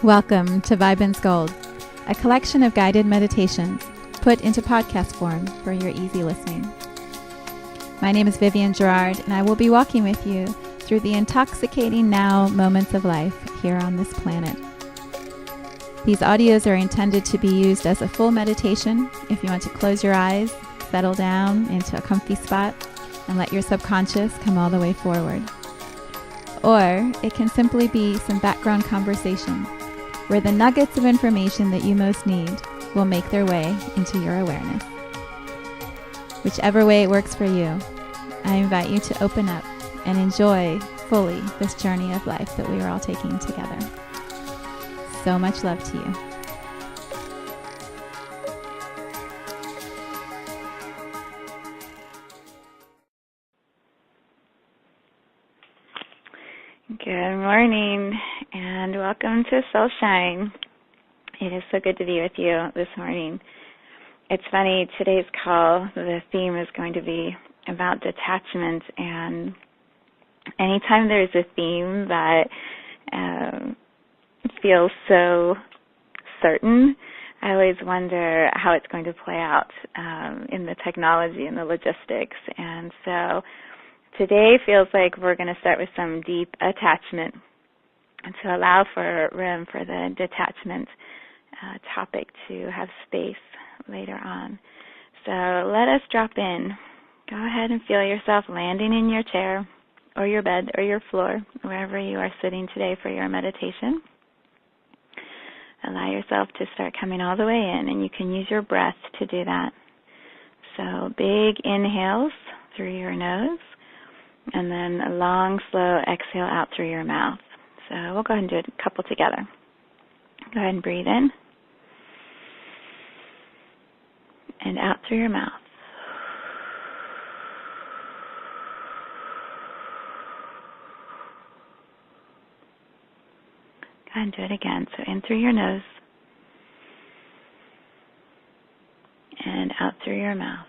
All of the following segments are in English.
Welcome to Viben Now, a collection of guided meditations put into podcast form for your easy listening. My name is Vivian Gerard, and I will be walking with you through the intoxicating now moments of life here on this planet. These audios are intended to be used as a full meditation if you want to close your eyes, settle down into a comfy spot, and let your subconscious come all the way forward. Or it can simply be some background conversation where the nuggets of information that you most need will make their way into your awareness. Whichever way it works for you, I invite you to open up and enjoy fully this journey of life that we are all taking together. So much love to you. Good morning and welcome to Soul Shine. It is so good to be with you this morning. It's funny, today's call, the theme is going to be about detachment, and anytime there's a theme that feels so certain, I always wonder how it's going to play out in the technology and the logistics. And so today feels like we're going to start with some deep attachment and to allow for room for the detachment topic to have space later on. So let us drop in. Go ahead and feel yourself landing in your chair or your bed or your floor, wherever you are sitting today for your meditation. Allow yourself to start coming all the way in, and you can use your breath to do that. So big inhales through your nose, and then a long, slow exhale out through your mouth. So we'll go ahead and do a couple together. Go ahead and breathe in and out through your mouth. Go ahead and do it again. So in through your nose and out through your mouth.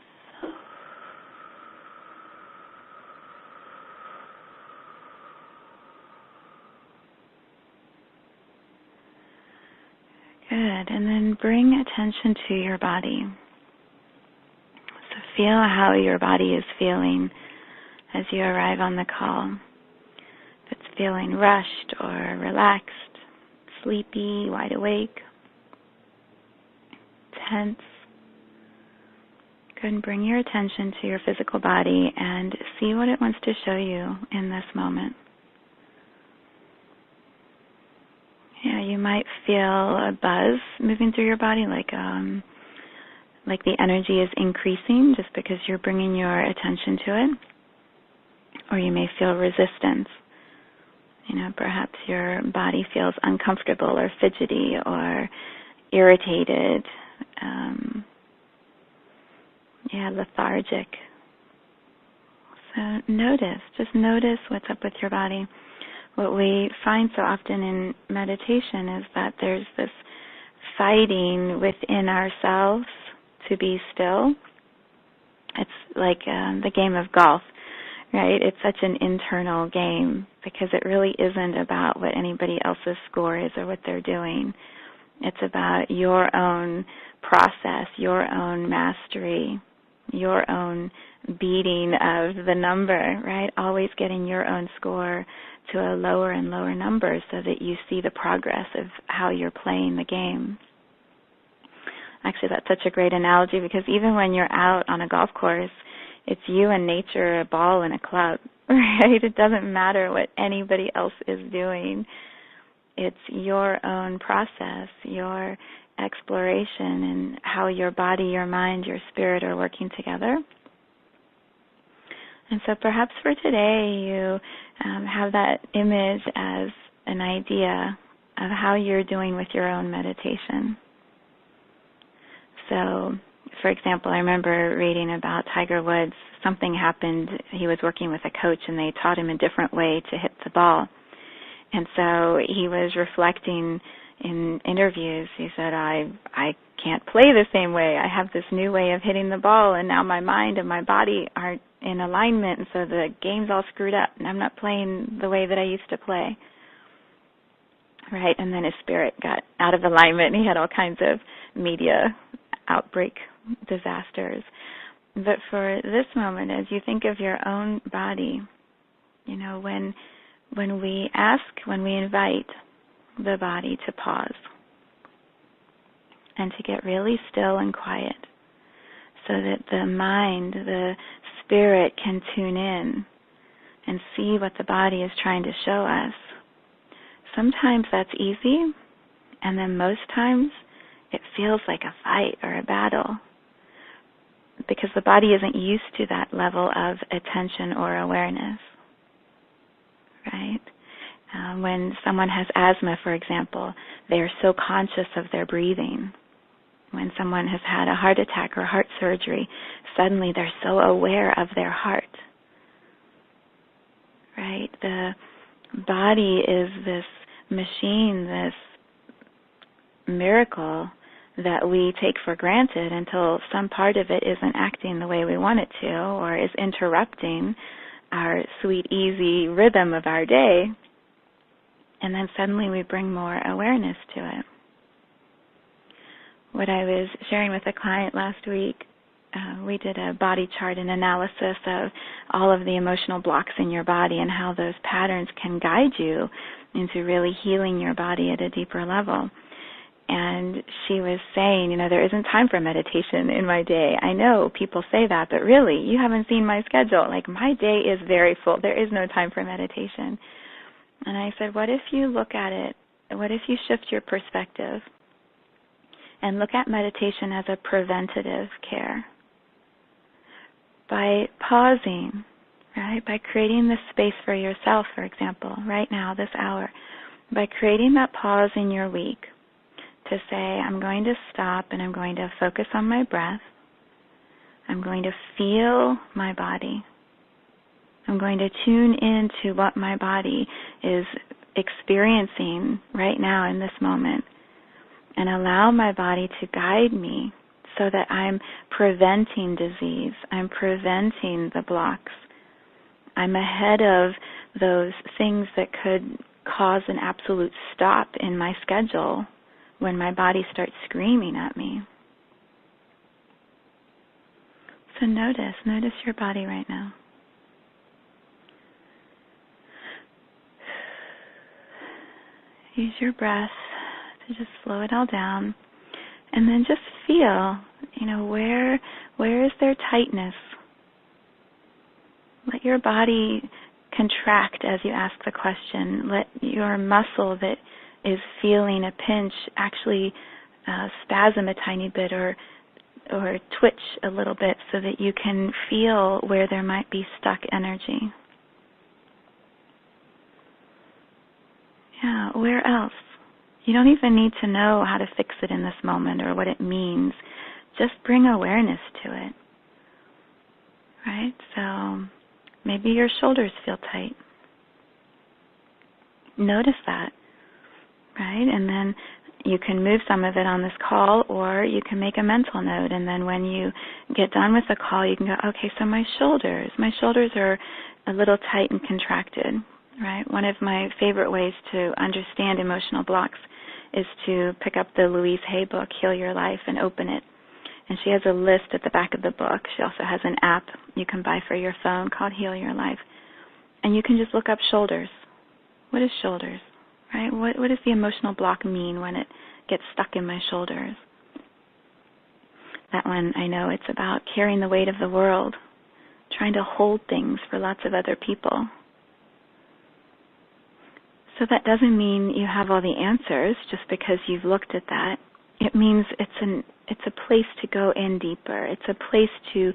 Good. And then bring attention to your body. So feel how your body is feeling as you arrive on the call. If it's feeling rushed or relaxed, sleepy, wide awake, tense, go ahead and bring your attention to your physical body and see what it wants to show you in this moment. Yeah, you might feel a buzz moving through your body, like the energy is increasing just because you're bringing your attention to it. Or you may feel resistance. Perhaps your body feels uncomfortable or fidgety or irritated, lethargic. So just notice what's up with your body. What we find so often in meditation is that there's this fighting within ourselves to be still. It's like the game of golf, right? It's such an internal game because it really isn't about what anybody else's score is or what they're doing. It's about your own process, your own mastery, your own beating of the number, right? Always getting your own score to a lower and lower number so that you see the progress of how you're playing the game. Actually, that's such a great analogy because even when you're out on a golf course, it's you and nature, a ball and a club, right? It doesn't matter what anybody else is doing. It's your own process, your exploration, and how your body, your mind, your spirit are working together. And so perhaps for today you have that image as an idea of how you're doing with your own meditation. So, for example, I remember reading about Tiger Woods. Something happened. He was working with a coach and they taught him a different way to hit the ball. And so he was reflecting in interviews. He said, I can't play the same way. I have this new way of hitting the ball, and now my mind and my body aren't in alignment, and so the game's all screwed up, and I'm not playing the way that I used to play. right? And then his spirit got out of alignment, and he had all kinds of media outbreak disasters. But for this moment, as you think of your own body, when we invite the body to pause and to get really still and quiet so that the mind, the spirit can tune in and see what the body is trying to show us. Sometimes that's easy, and then most times it feels like a fight or a battle because the body isn't used to that level of attention or awareness, right? When someone has asthma, for example, they are so conscious of their breathing. When someone has had a heart attack or heart surgery, suddenly they're so aware of their heart, right? The body is this machine, this miracle that we take for granted until some part of it isn't acting the way we want it to or is interrupting our sweet, easy rhythm of our day. And then suddenly we bring more awareness to it. What I was sharing with a client last week, we did a body chart and analysis of all of the emotional blocks in your body and how those patterns can guide you into really healing your body at a deeper level. And she was saying, there isn't time for meditation in my day. I know people say that, but really, you haven't seen my schedule. Like, my day is very full. There is no time for meditation. And I said, what if you look at it, what if you shift your perspective and look at meditation as a preventative care? By pausing, right, by creating this space for yourself, for example, right now, this hour, by creating that pause in your week to say, I'm going to stop and I'm going to focus on my breath. I'm going to feel my body. I'm going to tune into what my body is experiencing right now in this moment and allow my body to guide me so that I'm preventing disease. I'm preventing the blocks. I'm ahead of those things that could cause an absolute stop in my schedule when my body starts screaming at me. So notice your body right now. Use your breath to just slow it all down. And then just feel, where is there tightness? Let your body contract as you ask the question. Let your muscle that is feeling a pinch actually spasm a tiny bit or twitch a little bit so that you can feel where there might be stuck energy. Yeah, where else? You don't even need to know how to fix it in this moment or what it means. Just bring awareness to it, right? So maybe your shoulders feel tight. Notice that, right? And then you can move some of it on this call, or you can make a mental note. And then when you get done with the call, you can go, okay, so my shoulders are a little tight and contracted, right? One of my favorite ways to understand emotional blocks is to pick up the Louise Hay book, Heal Your Life, and open it. And she has a list at the back of the book. She also has an app you can buy for your phone called Heal Your Life. And you can just look up shoulders. What is shoulders, right? What does the emotional block mean when it gets stuck in my shoulders? That one, I know it's about carrying the weight of the world, trying to hold things for lots of other people. So that doesn't mean you have all the answers just because you've looked at that. It means it's a place to go in deeper. It's a place to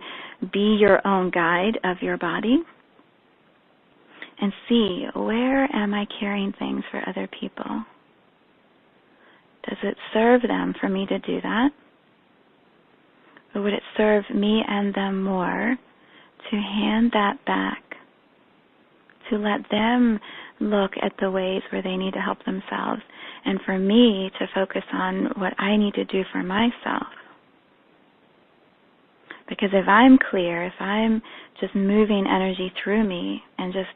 be your own guide of your body and see, where am I carrying things for other people? Does it serve them for me to do that? Or would it serve me and them more to hand that back, to let them look at the ways where they need to help themselves, and for me to focus on what I need to do for myself? Because if I'm clear, if I'm just moving energy through me and just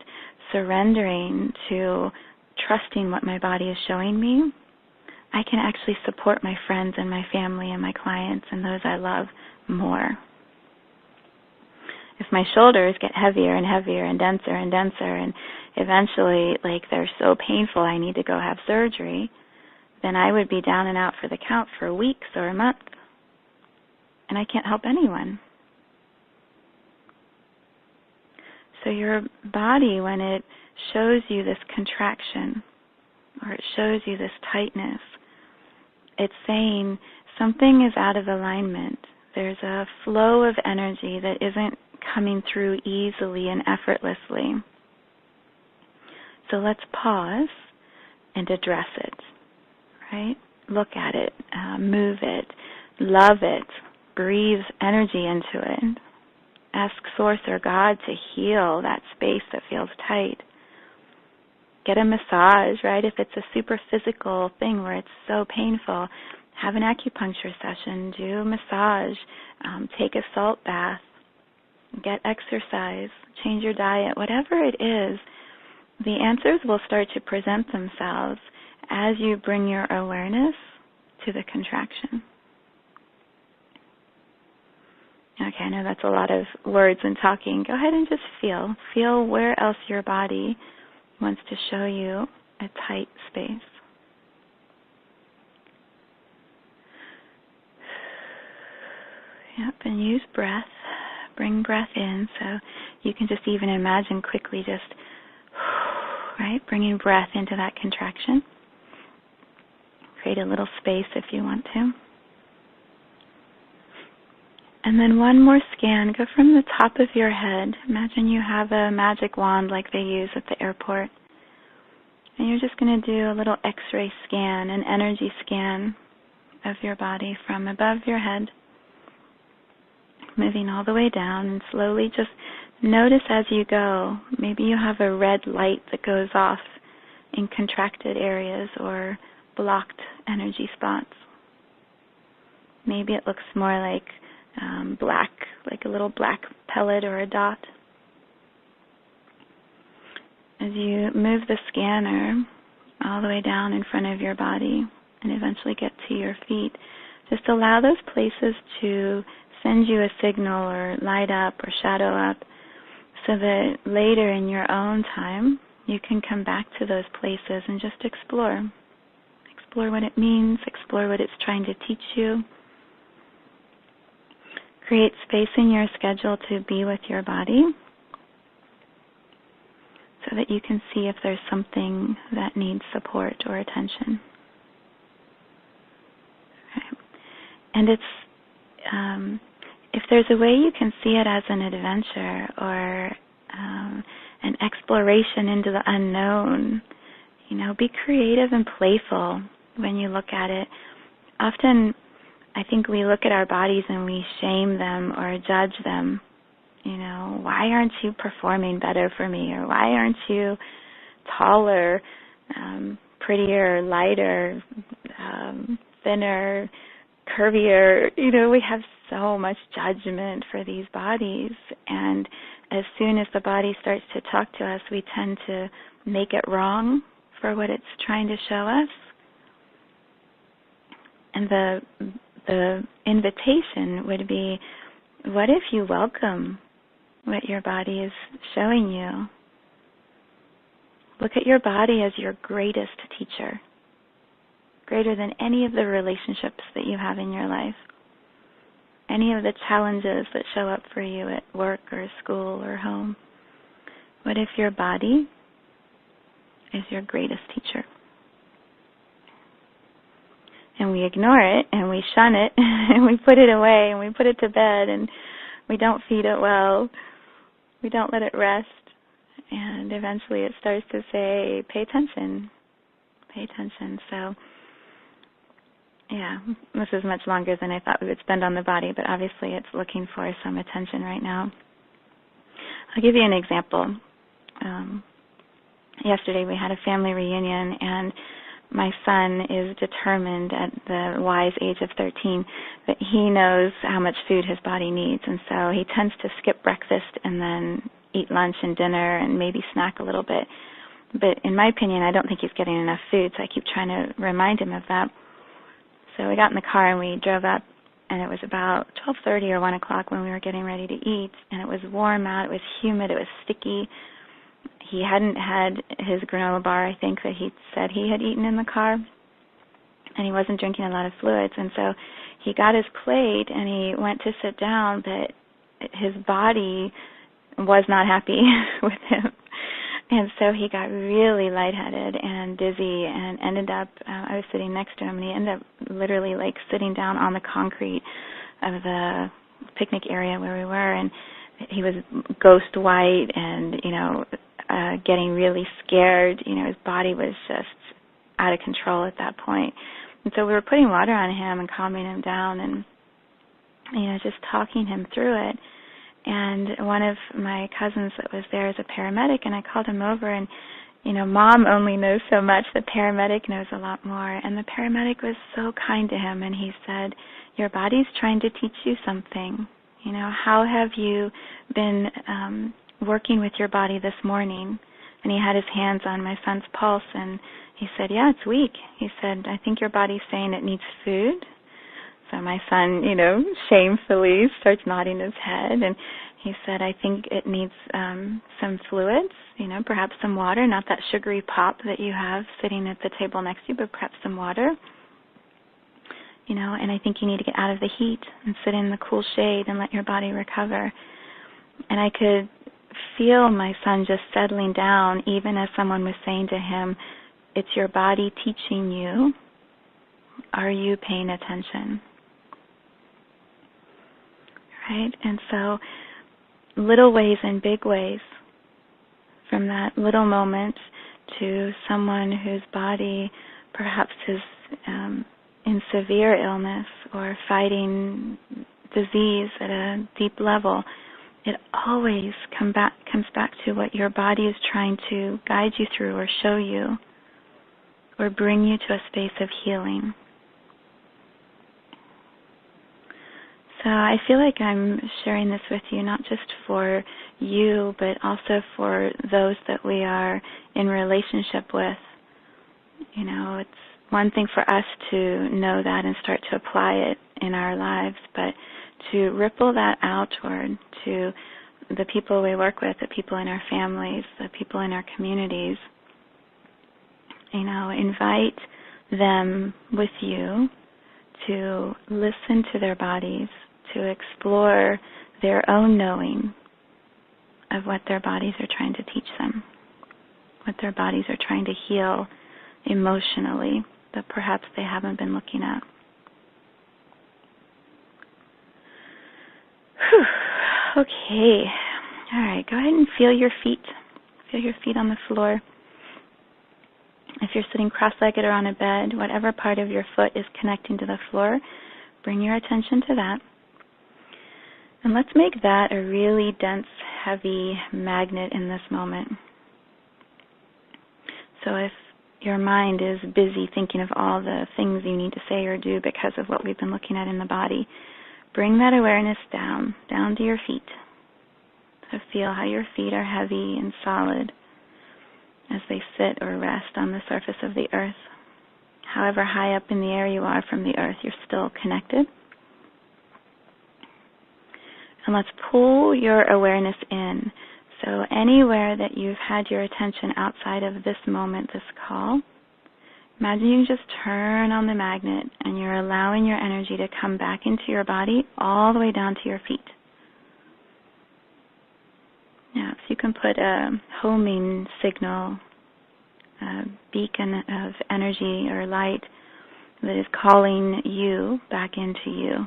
surrendering to trusting what my body is showing me, I can actually support my friends and my family and my clients and those I love more. If my shoulders get heavier and heavier and denser and eventually they're so painful I need to go have surgery, then I would be down and out for the count for weeks or a month. And I can't help anyone. So your body, when it shows you this contraction or it shows you this tightness, it's saying something is out of alignment. There's a flow of energy that isn't coming through easily and effortlessly. So let's pause and address it, right? Look at it, move it, love it, breathe energy into it. Ask Source or God to heal that space that feels tight. Get a massage, right? If it's a super physical thing where it's so painful, have an acupuncture session, do a massage, take a salt bath, get exercise, change your diet, whatever it is, the answers will start to present themselves as you bring your awareness to the contraction. Okay, I know that's a lot of words and talking. Go ahead and just feel. Feel where else your body wants to show you a tight space. Yep, and use breath. Bring breath in, so you can just even imagine quickly just, right, bringing breath into that contraction. Create a little space if you want to. And then one more scan. Go from the top of your head. Imagine you have a magic wand like they use at the airport. And you're just going to do a little X-ray scan, an energy scan of your body from above your head, moving all the way down, and slowly just notice as you go. Maybe you have a red light that goes off in contracted areas or blocked energy spots. Maybe it looks more like black, like a little black pellet or a dot. As you move the scanner all the way down in front of your body and eventually get to your feet, just allow those places to send you a signal or light up or shadow up so that later in your own time you can come back to those places and just explore. Explore what it means, explore what it's trying to teach you. Create space in your schedule to be with your body so that you can see if there's something that needs support or attention. Okay. And it's if there's a way you can see it as an adventure or an exploration into the unknown, be creative and playful when you look at it. Often, I think we look at our bodies and we shame them or judge them. Why aren't you performing better for me? Or why aren't you taller, prettier, lighter, thinner, curvier? We have so much judgment for these bodies. And as soon as the body starts to talk to us, we tend to make it wrong for what it's trying to show us. And the invitation would be, what if you welcome what your body is showing you? Look at your body as your greatest teacher, greater than any of the relationships that you have in your life, any of the challenges that show up for you at work or school or home. What if your body is your greatest teacher? And we ignore it, and we shun it, and we put it away, and we put it to bed, and we don't feed it well. We don't let it rest. And eventually it starts to say, pay attention. Pay attention. So, yeah, this is much longer than I thought we would spend on the body, but obviously it's looking for some attention right now. I'll give you an example. Yesterday we had a family reunion, and my son is determined at the wise age of 13 that he knows how much food his body needs, and so he tends to skip breakfast and then eat lunch and dinner and maybe snack a little bit. But in my opinion, I don't think he's getting enough food, so I keep trying to remind him of that. So we got in the car and we drove up, and it was about 12:30 or 1 o'clock when we were getting ready to eat, and it was warm out, it was humid, it was sticky. He hadn't had his granola bar, I think, that he said he had eaten in the car, and he wasn't drinking a lot of fluids. And so he got his plate and he went to sit down, but his body was not happy with him. And so he got really lightheaded and dizzy and ended up, I was sitting next to him, and he ended up literally like sitting down on the concrete of the picnic area where we were, and he was ghost white and, getting really scared. His body was just out of control at that point. And so we were putting water on him and calming him down and, just talking him through it. And one of my cousins that was there is a paramedic, and I called him over, and, Mom only knows so much. The paramedic knows a lot more. And the paramedic was so kind to him, and he said, your body's trying to teach you something. How have you been working with your body this morning? And he had his hands on my son's pulse, and he said, yeah, it's weak. He said, I think your body's saying it needs food. So my son, shamefully starts nodding his head, and he said, I think it needs some fluids, perhaps some water, not that sugary pop that you have sitting at the table next to you, but perhaps some water. And I think you need to get out of the heat and sit in the cool shade and let your body recover. And I could feel my son just settling down, even as someone was saying to him, it's your body teaching you. Are you paying attention? Right? And so little ways and big ways, from that little moment to someone whose body perhaps is in severe illness or fighting disease at a deep level, it always comes back to what your body is trying to guide you through or show you or bring you to a space of healing. So I feel like I'm sharing this with you not just for you, but also for those that we are in relationship with. It's one thing for us to know that and start to apply it in our lives, but to ripple that outward to the people we work with, the people in our families, the people in our communities. Invite them with you to listen to their bodies, to explore their own knowing of what their bodies are trying to teach them, what their bodies are trying to heal emotionally that perhaps they haven't been looking at. Whew. Okay. All right. Go ahead and feel your feet. Feel your feet on the floor. If you're sitting cross-legged or on a bed, whatever part of your foot is connecting to the floor, bring your attention to that. And let's make that a really dense, heavy magnet in this moment. So if your mind is busy thinking of all the things you need to say or do because of what we've been looking at in the body, bring that awareness down to your feet. So feel how your feet are heavy and solid as they sit or rest on the surface of the earth. However high up in the air you are from the earth, you're still connected. And let's pull your awareness in. So anywhere that you've had your attention outside of this moment, this call, imagine you just turn on the magnet and you're allowing your energy to come back into your body all the way down to your feet. Now, if you can put a homing signal, a beacon of energy or light that is calling you back into you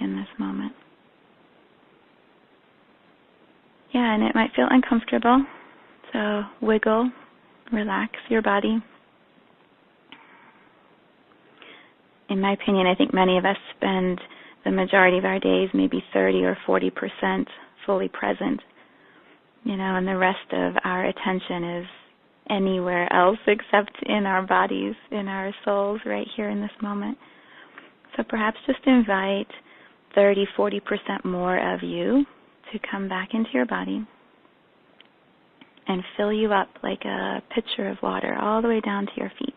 in this moment. Yeah, and it might feel uncomfortable, so wiggle, relax your body. In my opinion, I think many of us spend the majority of our days, maybe 30 or 40% fully present, and the rest of our attention is anywhere else except in our bodies, in our souls, right here in this moment. So perhaps just invite 30, 40% more of you to come back into your body and fill you up like a pitcher of water all the way down to your feet.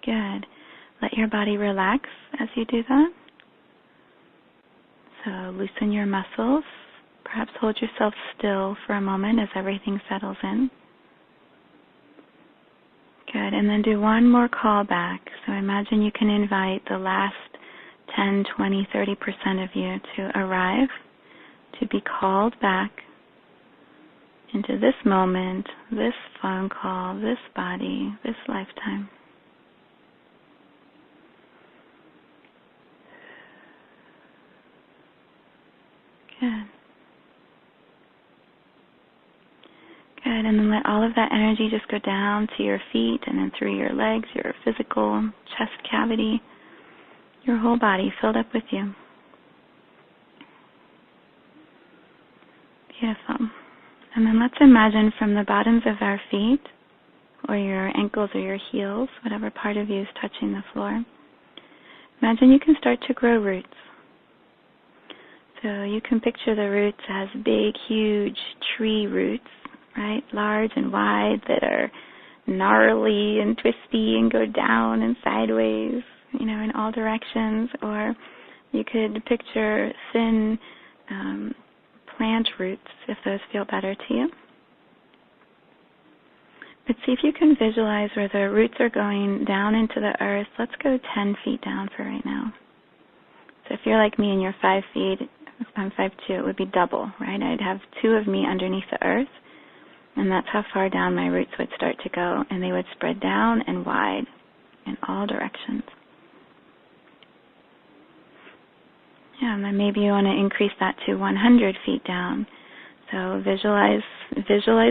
Good. Let your body relax as you do that. So loosen your muscles. Perhaps hold yourself still for a moment as everything settles in. Good. And then do one more call back. So imagine you can invite the last 10, 20, 30% of you to arrive, to be called back into this moment, this phone call, this body, this lifetime. Good. Good, and then let all of that energy just go down to your feet and then through your legs, your physical chest cavity, your whole body filled up with you. Beautiful. And then let's imagine from the bottoms of our feet, or your ankles or your heels, whatever part of you is touching the floor, imagine you can start to grow roots. So you can picture the roots as big, huge tree roots, right? Large and wide, that are gnarly and twisty and go down and sideways, in all directions. Or you could picture thin plant roots, if those feel better to you. But see if you can visualize where the roots are going down into the earth. Let's go 10 feet down for right now. So if you're like me and you're 5 feet, I'm 5'2", it would be double, right? I'd have 2 of me underneath the earth, and that's how far down my roots would start to go, and they would spread down and wide in all directions. Yeah, and then maybe you want to increase that to 100 feet down. So visualize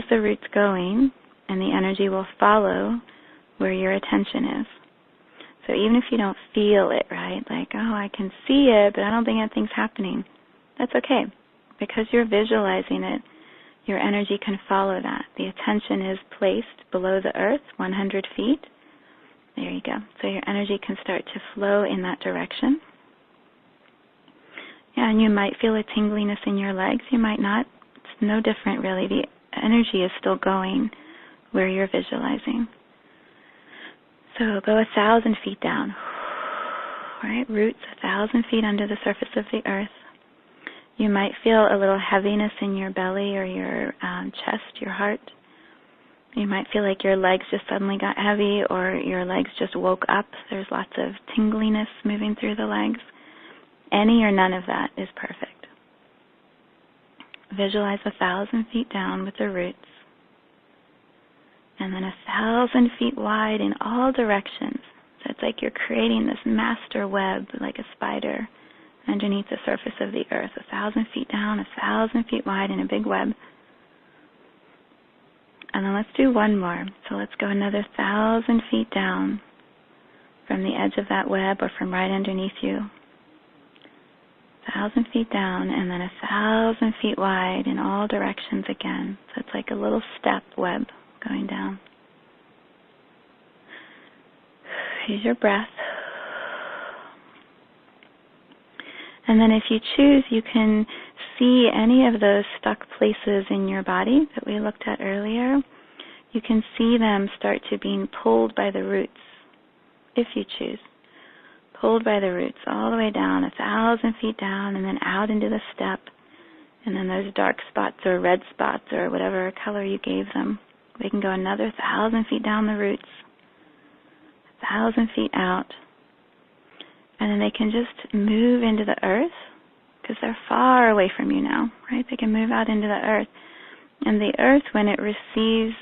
the roots going, and the energy will follow where your attention is. So even if you don't feel it, right? Like, oh, I can see it, but I don't think anything's happening. That's okay. Because you're visualizing it, your energy can follow that. The attention is placed below the earth, 100 feet. There you go. So your energy can start to flow in that direction. Yeah, and you might feel a tingliness in your legs. You might not. It's no different, really. The energy is still going where you're visualizing. So go 1,000 feet down. Right? Roots 1,000 feet under the surface of the earth. You might feel a little heaviness in your belly or your chest, your heart. You might feel like your legs just suddenly got heavy, or your legs just woke up. There's lots of tingliness moving through the legs. Any or none of that is perfect. Visualize 1,000 feet down with the roots. And then 1,000 feet wide in all directions. So it's like you're creating this master web, like a spider, underneath the surface of the earth, 1,000 feet down, 1,000 feet wide in a big web. And then let's do one more. So let's go another 1,000 feet down from the edge of that web or from right underneath you. 1,000 feet down, and then 1,000 feet wide in all directions again. So it's like a little step web going down. Use your breath. And then if you choose, you can see any of those stuck places in your body that we looked at earlier. You can see them start to being pulled by the roots, if you choose. Pulled by the roots all the way down, 1,000 feet down, and then out into the steppe. And then those dark spots or red spots or whatever color you gave them. They can go another 1,000 feet down the roots, 1,000 feet out. And then they can just move into the earth, because they're far away from you now, right? They can move out into the earth. And the earth, when it receives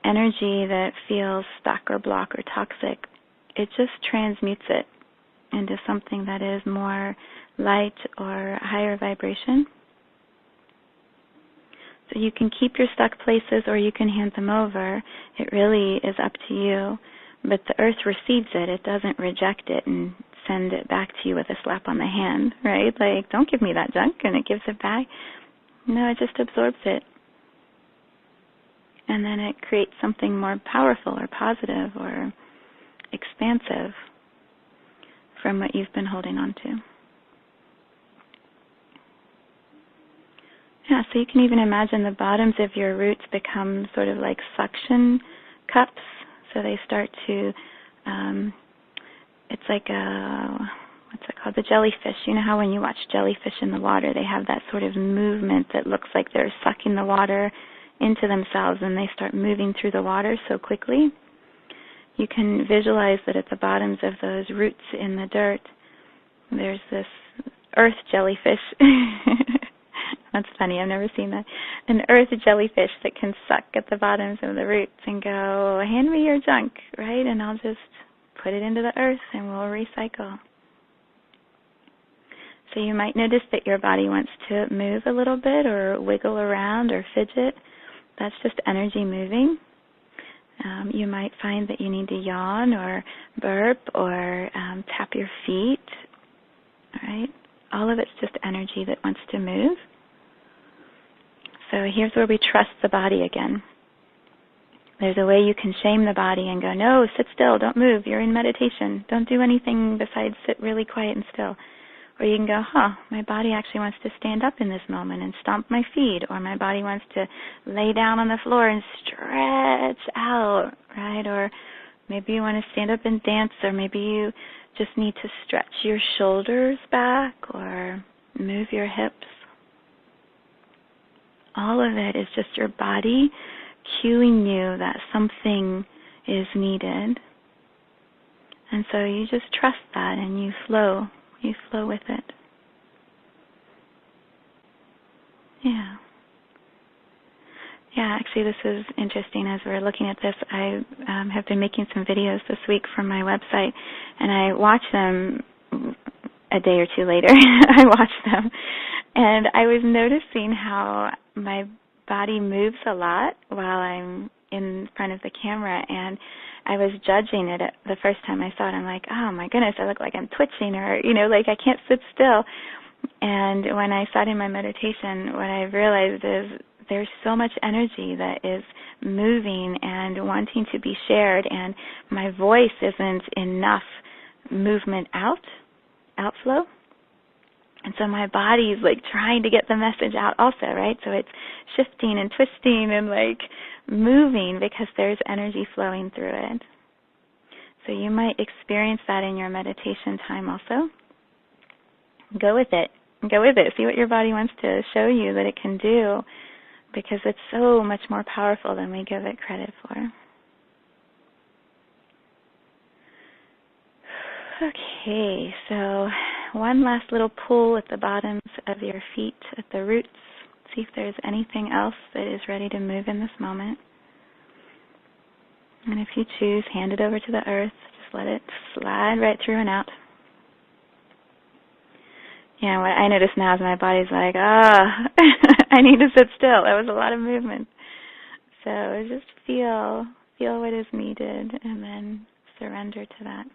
energy that feels stuck or blocked or toxic, it just transmutes it into something that is more light or higher vibration. So you can keep your stuck places or you can hand them over. It really is up to you. But the earth receives it. It doesn't reject it and send it back to you with a slap on the hand, right? Like, don't give me that junk, and it gives it back. No, it just absorbs it. And then it creates something more powerful or positive or expansive from what you've been holding on to. Yeah, so you can even imagine the bottoms of your roots become sort of like suction cups. So they start to, it's like what's it called? The jellyfish. You know how when you watch jellyfish in the water, they have that sort of movement that looks like they're sucking the water into themselves, and they start moving through the water so quickly. You can visualize that at the bottoms of those roots in the dirt, there's this earth jellyfish. That's funny, I've never seen that. An earth jellyfish that can suck at the bottoms of the roots and go, hand me your junk, right? And I'll just put it into the earth and we'll recycle. So you might notice that your body wants to move a little bit or wiggle around or fidget. That's just energy moving. You might find that you need to yawn or burp or tap your feet, all right? All of it's just energy that wants to move. So here's where we trust the body again. There's a way you can shame the body and go, no, sit still, don't move, you're in meditation. Don't do anything besides sit really quiet and still. Or you can go, my body actually wants to stand up in this moment and stomp my feet, or my body wants to lay down on the floor and stretch out, right? Or maybe you want to stand up and dance, or maybe you just need to stretch your shoulders back or move your hips. All of it is just your body cueing you that something is needed. And so you just trust that and you flow with it. Yeah. Yeah, actually this is interesting. As we're looking at this, I have been making some videos this week from my website, and I watch them a day or two later. I watch them. And I was noticing how my body moves a lot while I'm in front of the camera, and I was judging it the first time I saw it. I'm like, oh my goodness, I look like I'm twitching, or, like I can't sit still. And when I sat in my meditation, what I realized is there's so much energy that is moving and wanting to be shared, and my voice isn't enough movement outflow. And so my body's like trying to get the message out also, right? So it's shifting and twisting and like moving because there's energy flowing through it. So you might experience that in your meditation time also. Go with it. Go with it. See what your body wants to show you that it can do, because it's so much more powerful than we give it credit for. Okay, so one last little pull at the bottoms of your feet, at the roots. See if there's anything else that is ready to move in this moment. And if you choose, hand it over to the earth. Just let it slide right through and out. Yeah, what I notice now is my body's like, I need to sit still. That was a lot of movement. So just feel what is needed and then surrender to that.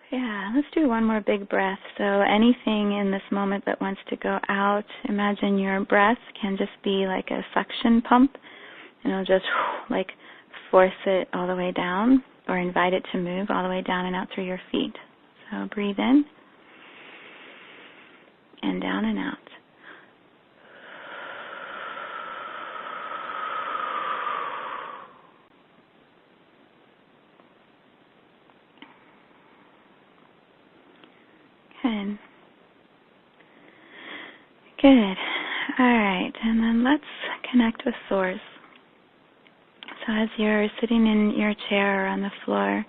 Yeah, let's do one more big breath. So anything in this moment that wants to go out, imagine your breath can just be like a suction pump, and it'll just like force it all the way down, or invite it to move all the way down and out through your feet. So breathe in and down and out. Good. Good. All right, and then let's connect with Source. So as you're sitting in your chair or on the floor,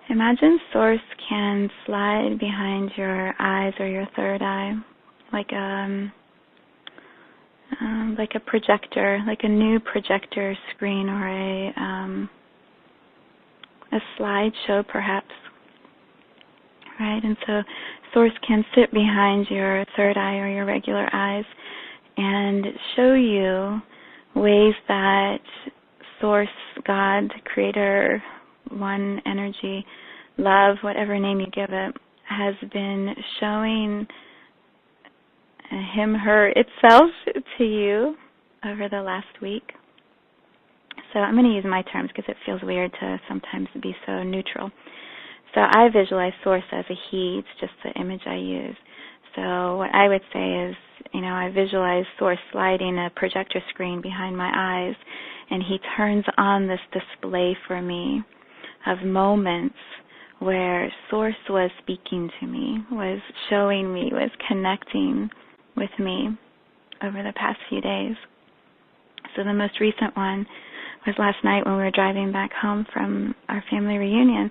imagine Source can slide behind your eyes or your third eye, like a projector, like a new projector screen, or a slideshow perhaps. Right, and so Source can sit behind your third eye or your regular eyes and show you ways that Source, God, Creator, One, Energy, Love, whatever name you give it, has been showing Him, her, itself to you over the last week. So I'm going to use my terms because it feels weird to sometimes be so neutral. So I visualize Source as a he. It's just the image I use. So what I would say is, I visualize Source sliding a projector screen behind my eyes, and he turns on this display for me of moments where Source was speaking to me, was showing me, was connecting with me over the past few days. So the most recent one was last night when we were driving back home from our family reunion.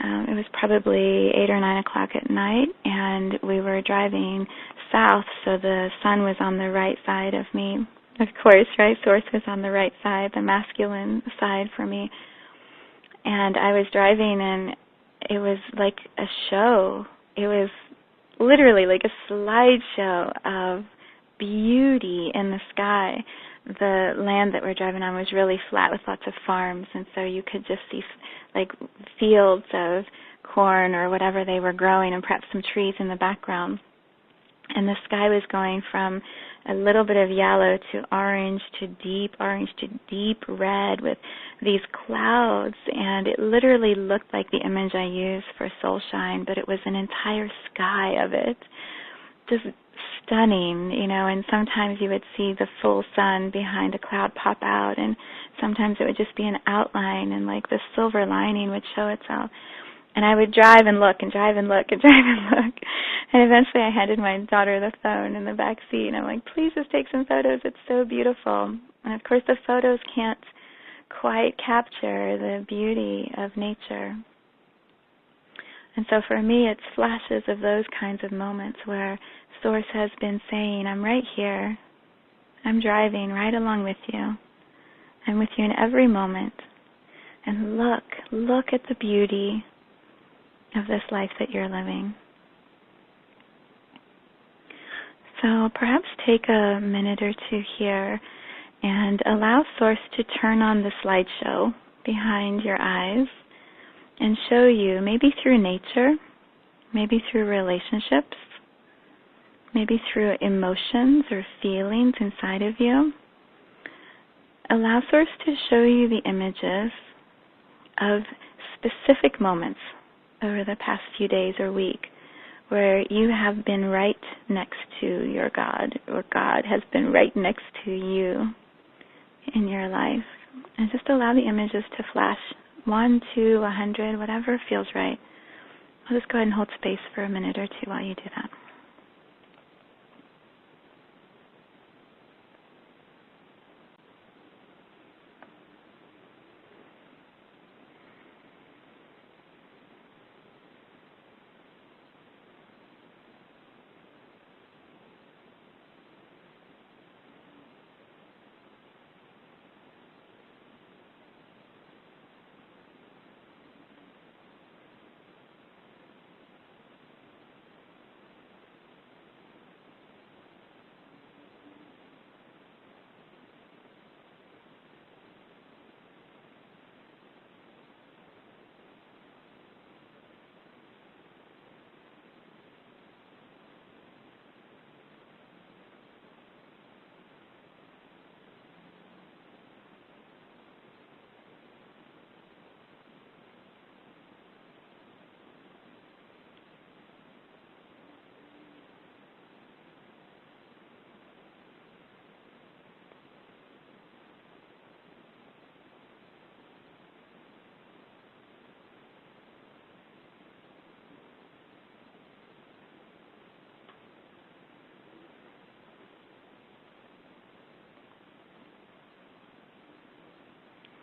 It was probably 8 or 9 o'clock at night, and we were driving south, so the sun was on the right side of me. Of course, right? Source was on the right side, the masculine side for me. And I was driving, and it was like a show. It was literally like a slideshow of beauty in the sky. The land that we're driving on was really flat with lots of farms, and so you could just see like fields of corn or whatever they were growing, and perhaps some trees in the background. And the sky was going from a little bit of yellow to orange to deep red with these clouds, and it literally looked like the image I use for soul shine, but it was an entire sky of it. Just stunning, and sometimes you would see the full sun behind a cloud pop out, and sometimes it would just be an outline, and like the silver lining would show itself. And I would drive and look and drive and look and drive and look. And eventually I handed my daughter the phone in the back seat, and I'm like, please just take some photos. It's so beautiful. And of course the photos can't quite capture the beauty of nature. And so for me, it's flashes of those kinds of moments where Source has been saying, I'm right here. I'm driving right along with you. I'm with you in every moment. And look at the beauty of this life that you're living. So perhaps take a minute or two here and allow Source to turn on the slideshow behind your eyes and show you, maybe through nature, maybe through relationships, maybe through emotions or feelings inside of you. Allow Source to show you the images of specific moments over the past few days or week where you have been right next to your God, or God has been right next to you in your life. And just allow the images to flash 1, 2, 100, whatever feels right. I'll just go ahead and hold space for a minute or two while you do that.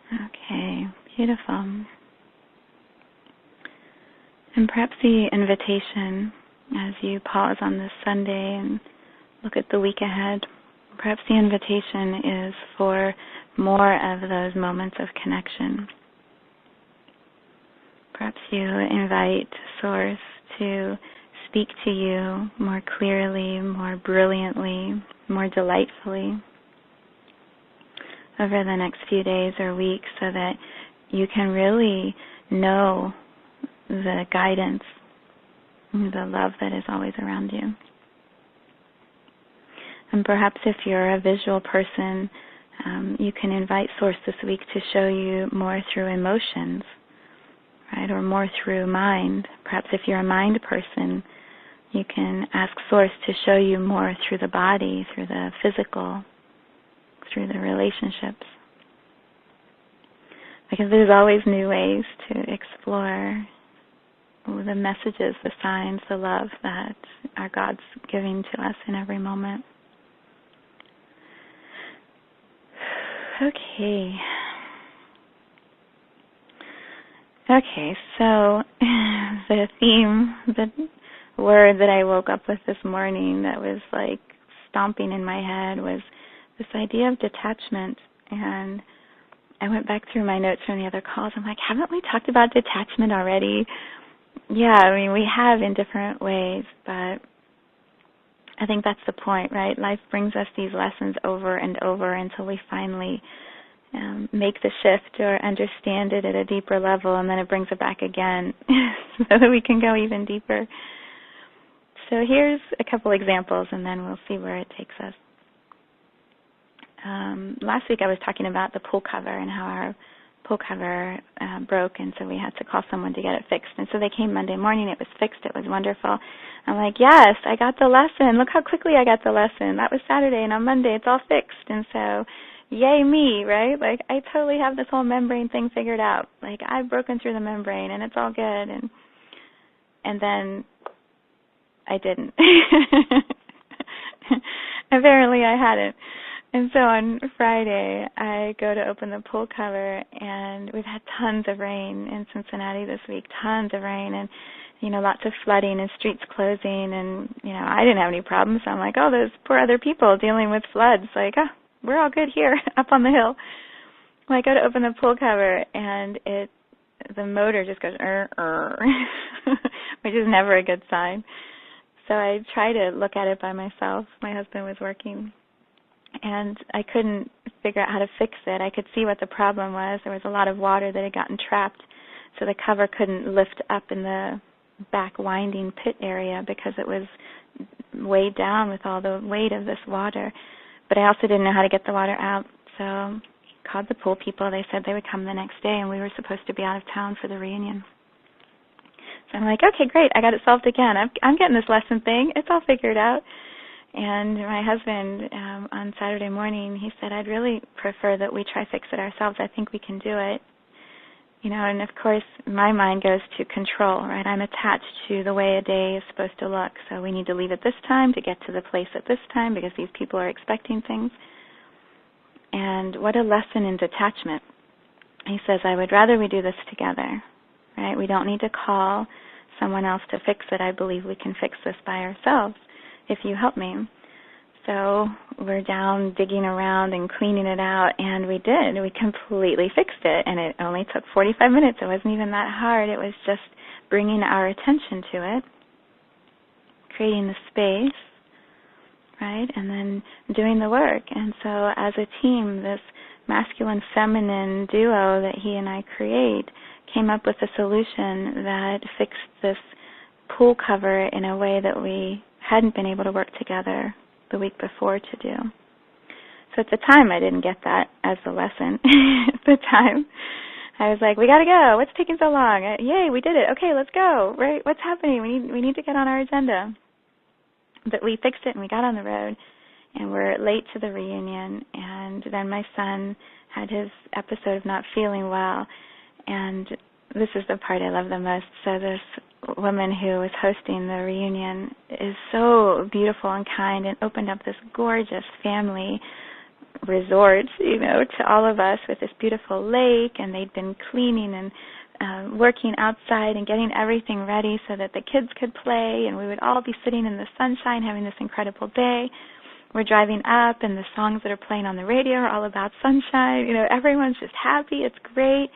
Okay, beautiful. And perhaps the invitation as you pause on this Sunday and look at the week ahead, perhaps the invitation is for more of those moments of connection. Perhaps you invite Source to speak to you more clearly, more brilliantly, more delightfully over the next few days or weeks so that you can really know the guidance, the love that is always around you. And perhaps if you're a visual person, you can invite Source this week to show you more through emotions, right? Or more through mind. Perhaps if you're a mind person, you can ask Source to show you more through the body, through the physical, through the relationships. Because there's always new ways to explore the messages, the signs, the love that our God's giving to us in every moment. Okay. Okay, so the theme, the word that I woke up with this morning that was like stomping in my head was this idea of detachment. And I went back through my notes from the other calls. I'm like, haven't we talked about detachment already? Yeah, I mean, we have in different ways, but I think that's the point, right? Life brings us these lessons over and over until we finally make the shift or understand it at a deeper level, and then it brings it back again so that we can go even deeper. So here's a couple examples, and then we'll see where it takes us. Last week I was talking about the pool cover and how our pool cover broke, and so we had to call someone to get it fixed. And so they came Monday morning. It was fixed. It was wonderful. I'm like, yes, I got the lesson. Look how quickly I got the lesson. That was Saturday, and on Monday it's all fixed. And so yay me, right? Like, I totally have this whole membrane thing figured out. Like, I've broken through the membrane, and it's all good. And then I didn't. Apparently I hadn't. And so on Friday, I go to open the pool cover, and we've had tons of rain in Cincinnati this week, tons of rain, and, you know, lots of flooding and streets closing, and, you know, I didn't have any problems. So I'm like, oh, those poor other people dealing with floods. Like, oh, we're all good here up on the hill. Well, I go to open the pool cover, and the motor just goes, which is never a good sign. So I try to look at it by myself. My husband was working, and I couldn't figure out how to fix it. I could see what the problem was. There was a lot of water that had gotten trapped, so the cover couldn't lift up in the back winding pit area because it was weighed down with all the weight of this water. But I also didn't know how to get the water out, so I called the pool people. They said they would come the next day, and we were supposed to be out of town for the reunion. So I'm like, okay, great, I got it solved again. I'm getting this lesson thing. It's all figured out. And my husband, on Saturday morning, he said, I'd really prefer that we try fix it ourselves. I think we can do it. You know, and of course, my mind goes to control, right? I'm attached to the way a day is supposed to look. So we need to leave at this time to get to the place at this time because these people are expecting things. And what a lesson in detachment. He says, I would rather we do this together, right? We don't need to call someone else to fix it. I believe we can fix this by ourselves if you help me. So we're down digging around and cleaning it out, and we did. We completely fixed it, and it only took 45 minutes. It wasn't even that hard. It was just bringing our attention to it, creating the space, right, and then doing the work. And so as a team, this masculine-feminine duo that he and I create came up with a solution that fixed this pool cover in a way that we hadn't been able to work together the week before to do. So at the time, I didn't get that as the lesson. At the time, I was like, we got to go. What's taking so long? Yay, we did it. Okay, let's go. Right? What's happening? We need to get on our agenda. But we fixed it, and we got on the road, and we're late to the reunion. And then my son had his episode of not feeling well, and this is the part I love the most. So this woman who was hosting the reunion is so beautiful and kind and opened up this gorgeous family resort, you know, to all of us with this beautiful lake, and they'd been cleaning and working outside and getting everything ready so that the kids could play, and we would all be sitting in the sunshine having this incredible day. We're driving up, and the songs that are playing on the radio are all about sunshine. You know, everyone's just happy. It's great.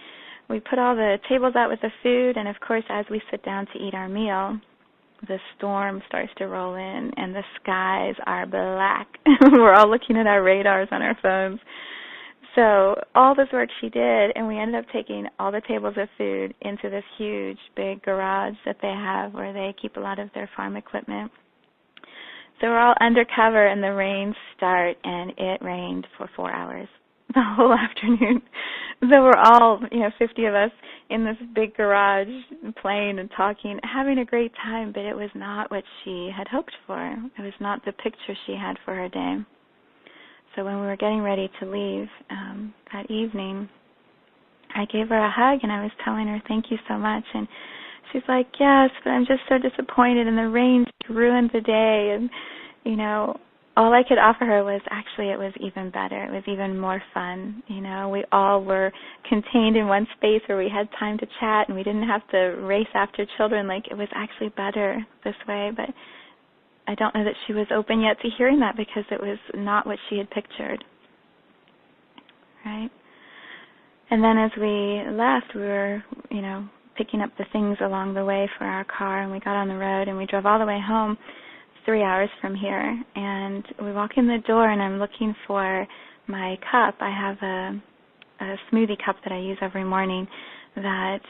We put all the tables out with the food, and of course, as we sit down to eat our meal, the storm starts to roll in, and the skies are black. We're all looking at our radars on our phones. So all this work she did, and we ended up taking all the tables of food into this huge, big garage that they have where they keep a lot of their farm equipment. So we're all undercover, and the rains start, and it rained for 4 hours. the whole afternoon. So we're all, 50 of us in this big garage playing and talking, having a great time, but it was not what she had hoped for. It was not the picture she had for her day. So when we were getting ready to leave that evening, I gave her a hug and I was telling her, thank you so much. And she's like, yes, but I'm just so disappointed and the rain just ruined the day. And, all I could offer her was actually it was even better. It was even more fun. We all were contained in one space where we had time to chat and we didn't have to race after children. Like, it was actually better this way. But I don't know that she was open yet to hearing that because it was not what she had pictured. Right? And then as we left, we were, picking up the things along the way for our car, and we got on the road and we drove all the way home 3 hours from here. And we walk in the door and I'm looking for my cup. I have a smoothie cup that I use every morning that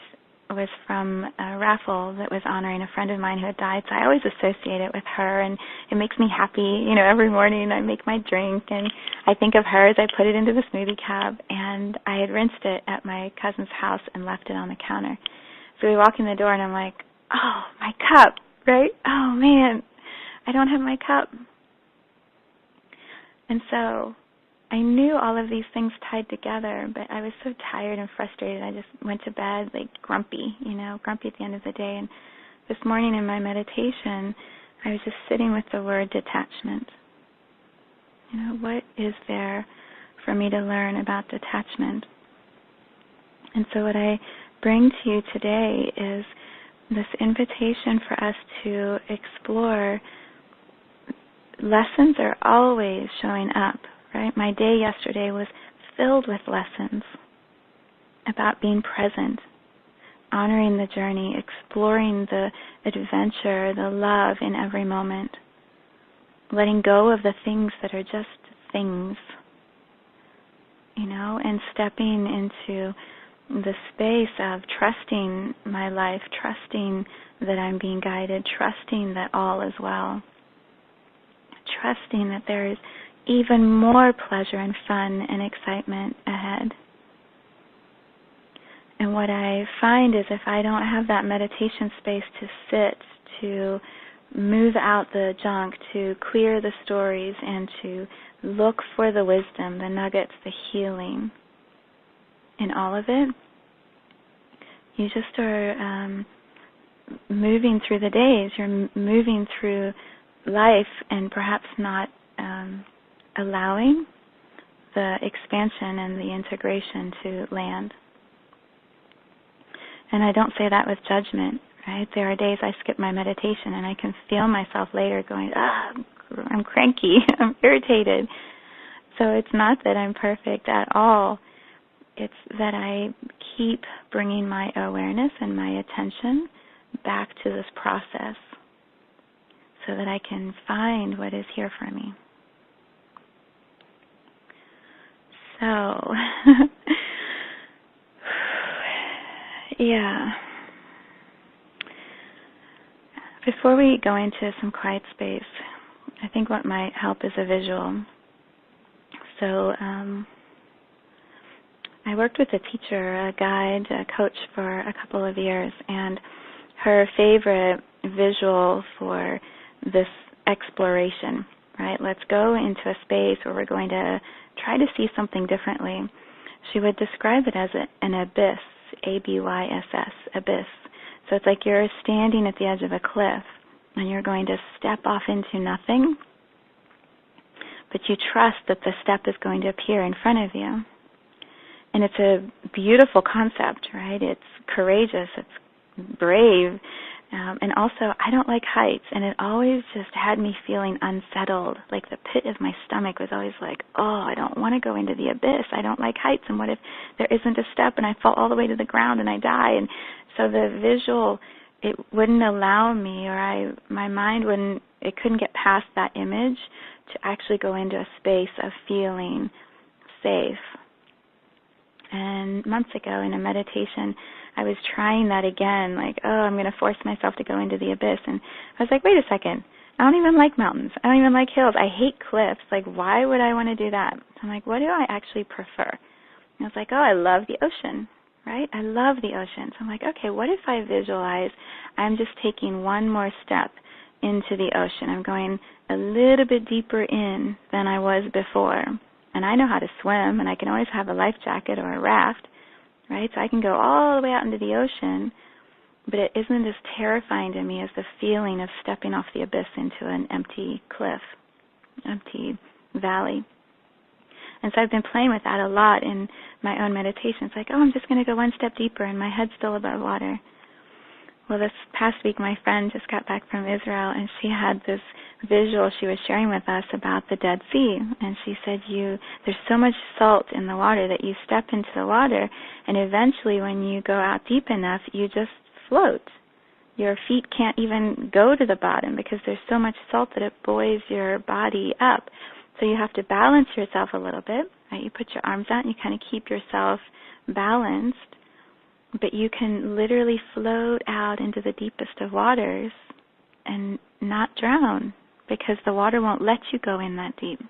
was from a raffle that was honoring a friend of mine who had died. So I always associate it with her, and it makes me happy. Every morning I make my drink and I think of her as I put it into the smoothie cup, and I had rinsed it at my cousin's house and left it on the counter. So we walk in the door and I'm like, oh, my cup, right? Oh, man, I don't have my cup. And so I knew all of these things tied together, but I was so tired and frustrated. I just went to bed like grumpy, grumpy at the end of the day. And this morning in my meditation, I was just sitting with the word detachment. What is there for me to learn about detachment? And so what I bring to you today is this invitation for us to explore. Lessons are always showing up, right? My day yesterday was filled with lessons about being present, honoring the journey, exploring the adventure, the love in every moment, letting go of the things that are just things, and stepping into the space of trusting my life, trusting that I'm being guided, trusting that all is well, trusting that there is even more pleasure and fun and excitement ahead. And what I find is if I don't have that meditation space to sit, to move out the junk, to clear the stories, and to look for the wisdom, the nuggets, the healing in all of it, you just are moving through the days. You're moving through life and perhaps not allowing the expansion and the integration to land. And I don't say that with judgment, right? There are days I skip my meditation and I can feel myself later going, I'm cranky, I'm irritated. So it's not that I'm perfect at all. It's that I keep bringing my awareness and my attention back to this process so that I can find what is here for me. So, yeah. Before we go into some quiet space, I think what might help is a visual. So, I worked with a teacher, a guide, a coach for a couple of years, and her favorite visual for this exploration, right? Let's go into a space where we're going to try to see something differently. She would describe it as an abyss, A-B-Y-S-S, abyss. So it's like you're standing at the edge of a cliff and you're going to step off into nothing, but you trust that the step is going to appear in front of you. And it's a beautiful concept, right? It's courageous, it's brave, and also I don't like heights, and it always just had me feeling unsettled. Like the pit of my stomach was always like, oh, I don't want to go into the abyss. I don't like heights, and what if there isn't a step and I fall all the way to the ground and I die? And so the visual, it wouldn't allow me, or my mind couldn't get past that image to actually go into a space of feeling safe. And months ago in a meditation, I was trying that again, like, I'm going to force myself to go into the abyss. And I was like, wait a second, I don't even like mountains. I don't even like hills. I hate cliffs. Like, why would I want to do that? So I'm like, what do I actually prefer? And I was like, oh, I love the ocean, right? I love the ocean. So I'm like, okay, what if I visualize I'm just taking one more step into the ocean? I'm going a little bit deeper in than I was before. And I know how to swim, and I can always have a life jacket or a raft, right? So I can go all the way out into the ocean, but it isn't as terrifying to me as the feeling of stepping off the abyss into an empty cliff, empty valley. And so I've been playing with that a lot in my own meditation. It's like, oh, I'm just going to go one step deeper, and my head's still above water. Well, this past week, my friend just got back from Israel, and she had this visual she was sharing with us about the Dead Sea. And she said, there's so much salt in the water that you step into the water, and eventually when you go out deep enough, you just float. Your feet can't even go to the bottom because there's so much salt that it buoys your body up. So you have to balance yourself a little bit, right? You put your arms out and you kind of keep yourself balanced, but you can literally float out into the deepest of waters and not drown because the water won't let you go in that deep.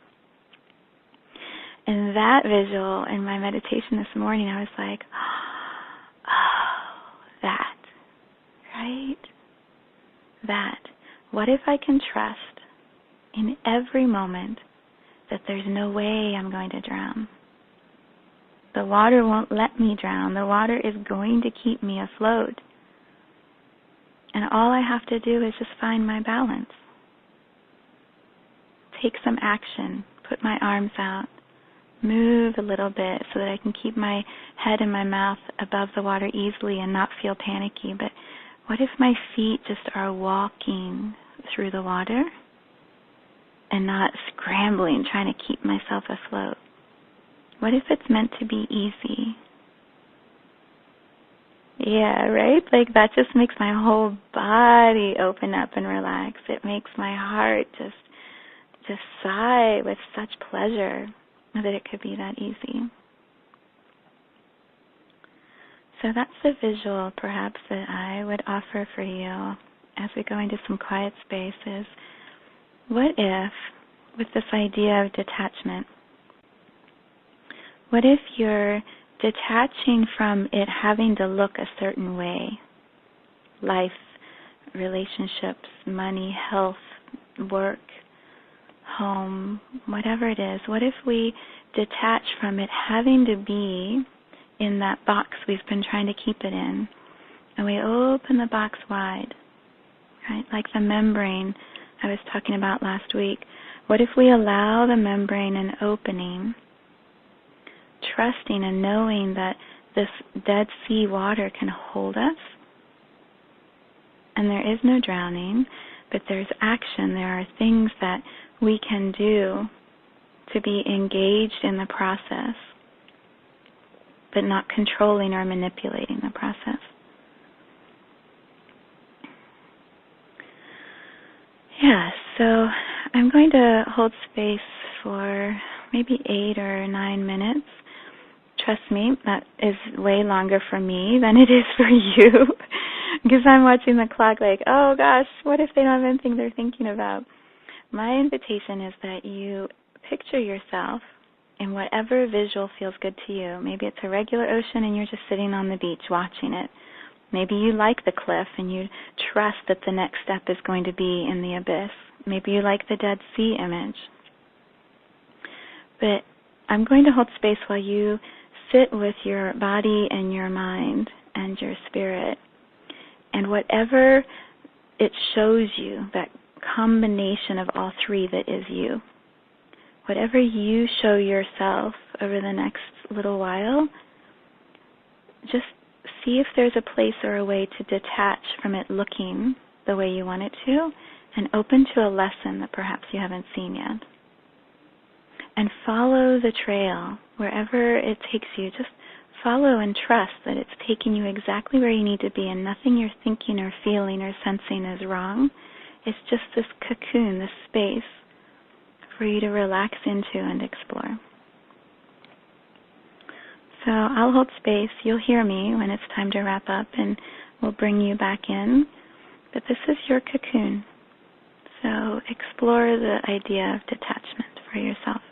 And that visual in my meditation this morning, I was like, oh, that, right? That. What if I can trust in every moment that there's no way I'm going to drown? The water won't let me drown. The water is going to keep me afloat. And all I have to do is just find my balance. Take some action. Put my arms out. Move a little bit so that I can keep my head and my mouth above the water easily and not feel panicky. But what if my feet just are walking through the water and not scrambling, trying to keep myself afloat? What if it's meant to be easy? Yeah, right? Like that just makes my whole body open up and relax. It makes my heart just sigh with such pleasure that it could be that easy. So that's the visual perhaps that I would offer for you as we go into some quiet spaces. What if, with this idea of detachment, what if you're detaching from it having to look a certain way? Life, relationships, money, health, work, home, whatever it is. What if we detach from it having to be in that box we've been trying to keep it in, and we open the box wide, right? Like the membrane I was talking about last week. What if we allow the membrane an opening, trusting and knowing that this Dead Sea water can hold us, and there is no drowning, but there's action. There are things that we can do to be engaged in the process, but not controlling or manipulating the process. Yeah, so I'm going to hold space for maybe 8 or 9 minutes. Trust me, that is way longer for me than it is for you, because I'm watching the clock like, oh gosh, what if they don't have anything they're thinking about? My invitation is that you picture yourself in whatever visual feels good to you. Maybe it's a regular ocean and you're just sitting on the beach watching it. Maybe you like the cliff and you trust that the next step is going to be in the abyss. Maybe you like the Dead Sea image. But I'm going to hold space while you sit with your body and your mind and your spirit. And whatever it shows you, that combination of all three that is you, whatever you show yourself over the next little while, just see if there's a place or a way to detach from it looking the way you want it to and open to a lesson that perhaps you haven't seen yet. And follow the trail wherever it takes you. Just follow and trust that it's taking you exactly where you need to be, and nothing you're thinking or feeling or sensing is wrong. It's just this cocoon, this space for you to relax into and explore. So I'll hold space. You'll hear me when it's time to wrap up, and we'll bring you back in. But this is your cocoon. So explore the idea of detachment for yourself.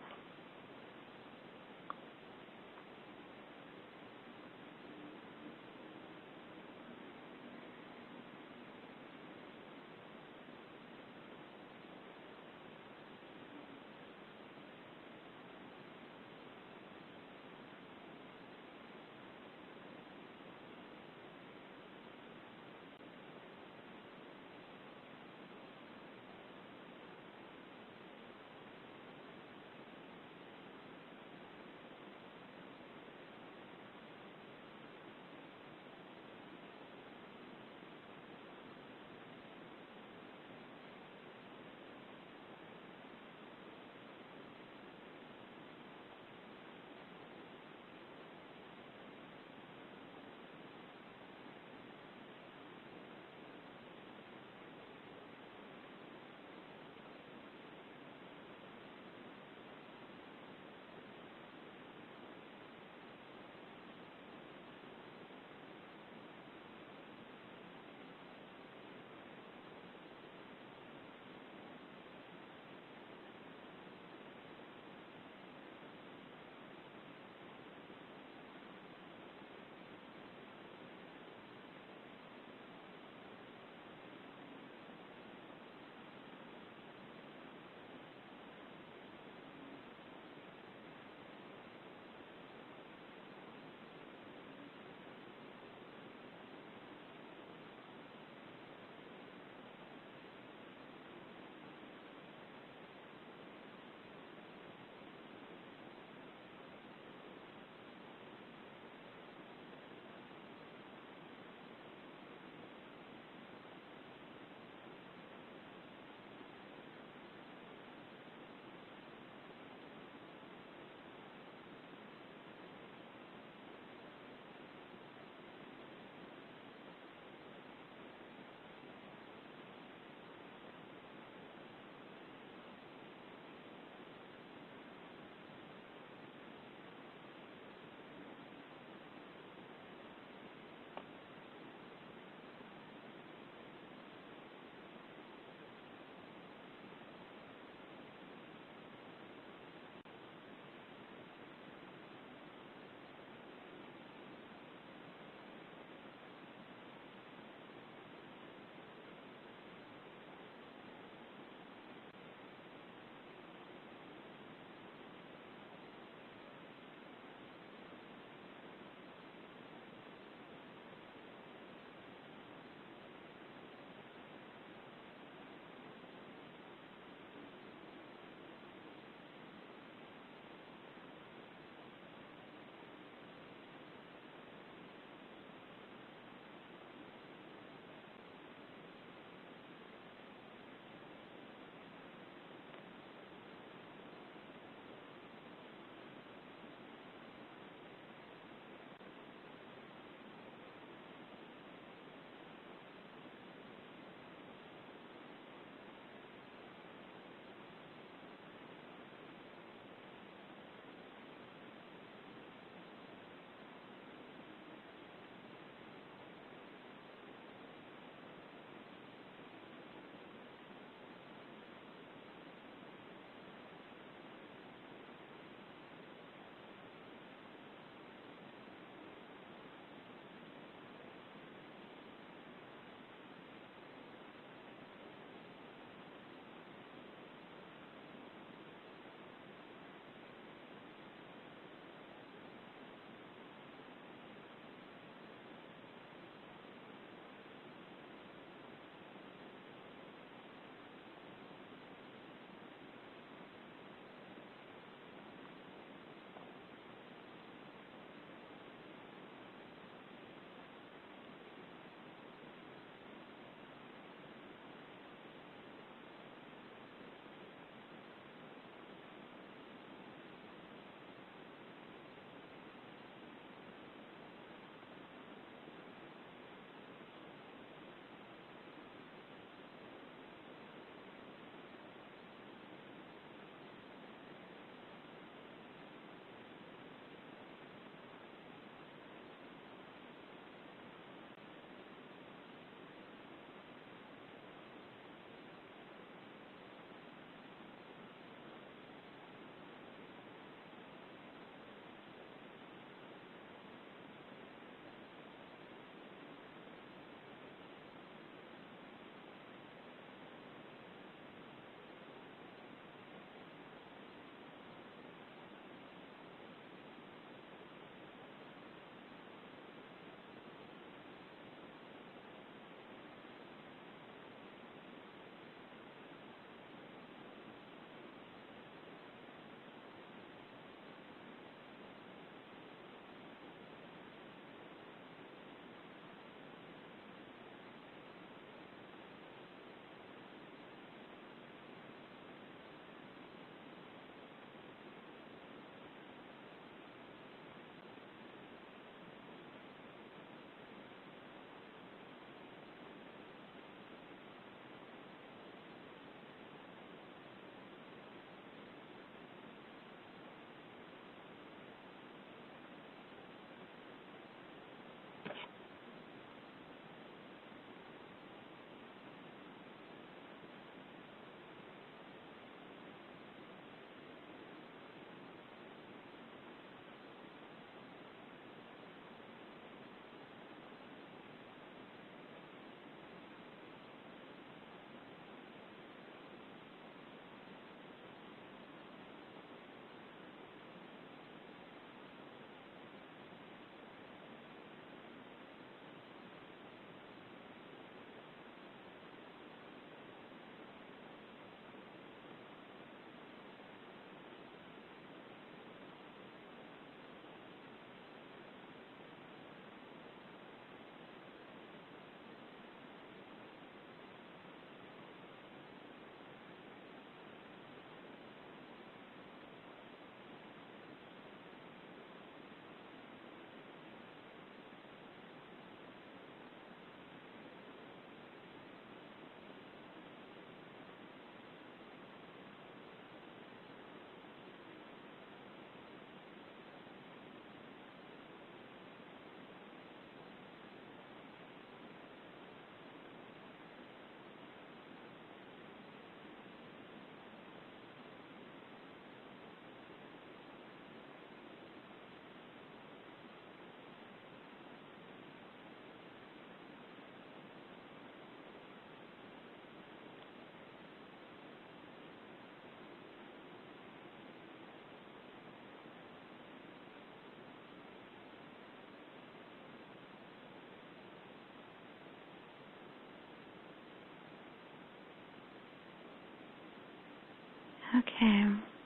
Okay,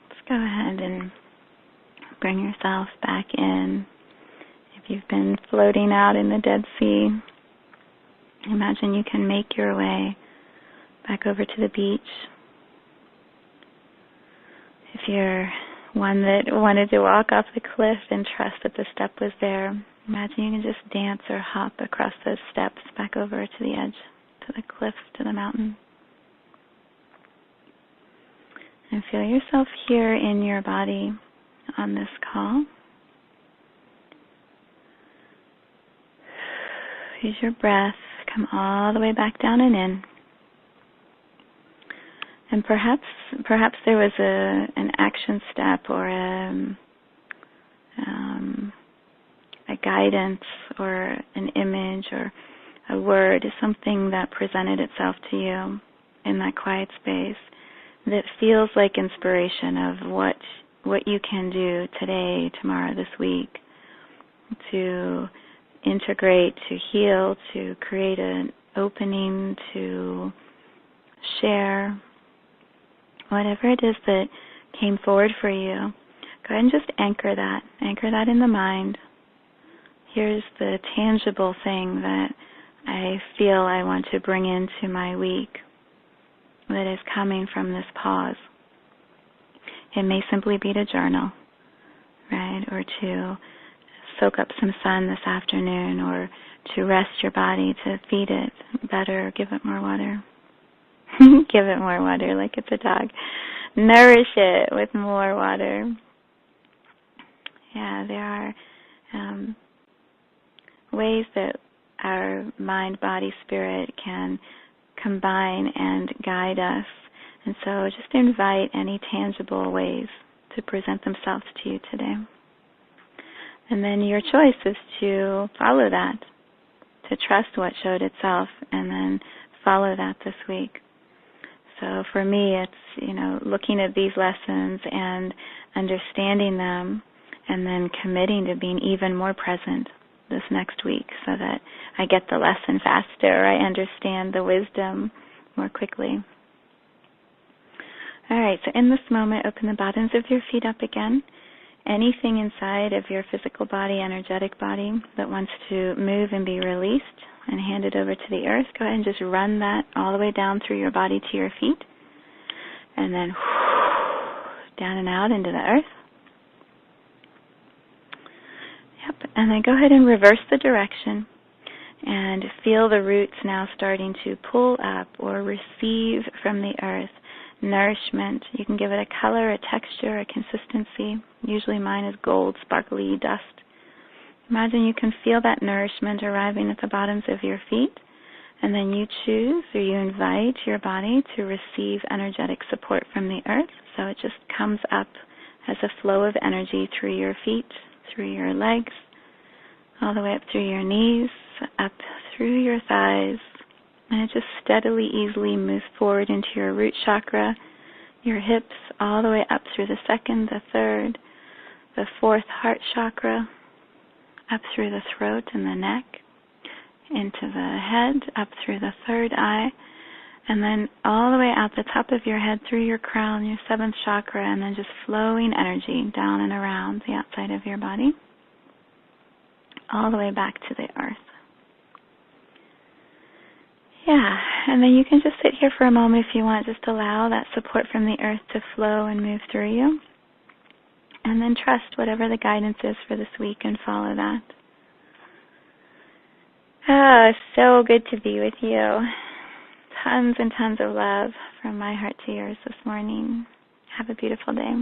let's go ahead and bring yourself back in. If you've been floating out in the Dead Sea, imagine you can make your way back over to the beach. If you're one that wanted to walk off the cliff and trust that the step was there, imagine you can just dance or hop across those steps back over to the edge, to the cliffs, to the mountain. And feel yourself here in your body on this call. Use your breath, come all the way back down and in. And perhaps there was an action step or a guidance or an image or a word, something that presented itself to you in that quiet space that feels like inspiration of what you can do today, tomorrow, this week to integrate, to heal, to create an opening, to share. Whatever it is that came forward for you, go ahead and just anchor that. Anchor that in the mind. Here's the tangible thing that I feel I want to bring into my week that is coming from this pause. It may simply be to journal, right? Or to soak up some sun this afternoon, or to rest your body, to feed it better, give it more water. Give it more water like it's a dog. Nourish it with more water. Yeah, there are ways that our mind, body, spirit can combine and guide us. And so just invite any tangible ways to present themselves to you today. And then your choice is to follow that, to trust what showed itself, and then follow that this week. So for me, it's, looking at these lessons and understanding them and then committing to being even more present this next week so that I get the lesson faster, I understand the wisdom more quickly. All right, so in this moment, open the bottoms of your feet up again. Anything inside of your physical body, energetic body that wants to move and be released and hand it over to the earth, go ahead and just run that all the way down through your body to your feet. And then down and out into the earth. Yep, and then go ahead and reverse the direction and feel the roots now starting to pull up or receive from the earth nourishment. You can give it a color, a texture, a consistency. Usually mine is gold, sparkly dust. Imagine you can feel that nourishment arriving at the bottoms of your feet, and then you choose or you invite your body to receive energetic support from the earth. So it just comes up as a flow of energy through your feet, through your legs, all the way up through your knees, up through your thighs, and it just steadily, easily moves forward into your root chakra, your hips, all the way up through the second, the third, the fourth heart chakra, up through the throat and the neck, into the head, up through the third eye, and then all the way out the top of your head through your crown, your seventh chakra, and then just flowing energy down and around the outside of your body, all the way back to the earth. Yeah, and then you can just sit here for a moment if you want. Just allow that support from the earth to flow and move through you. And then trust whatever the guidance is for this week and follow that. Oh, so good to be with you. Tons and tons of love from my heart to yours this morning. Have a beautiful day.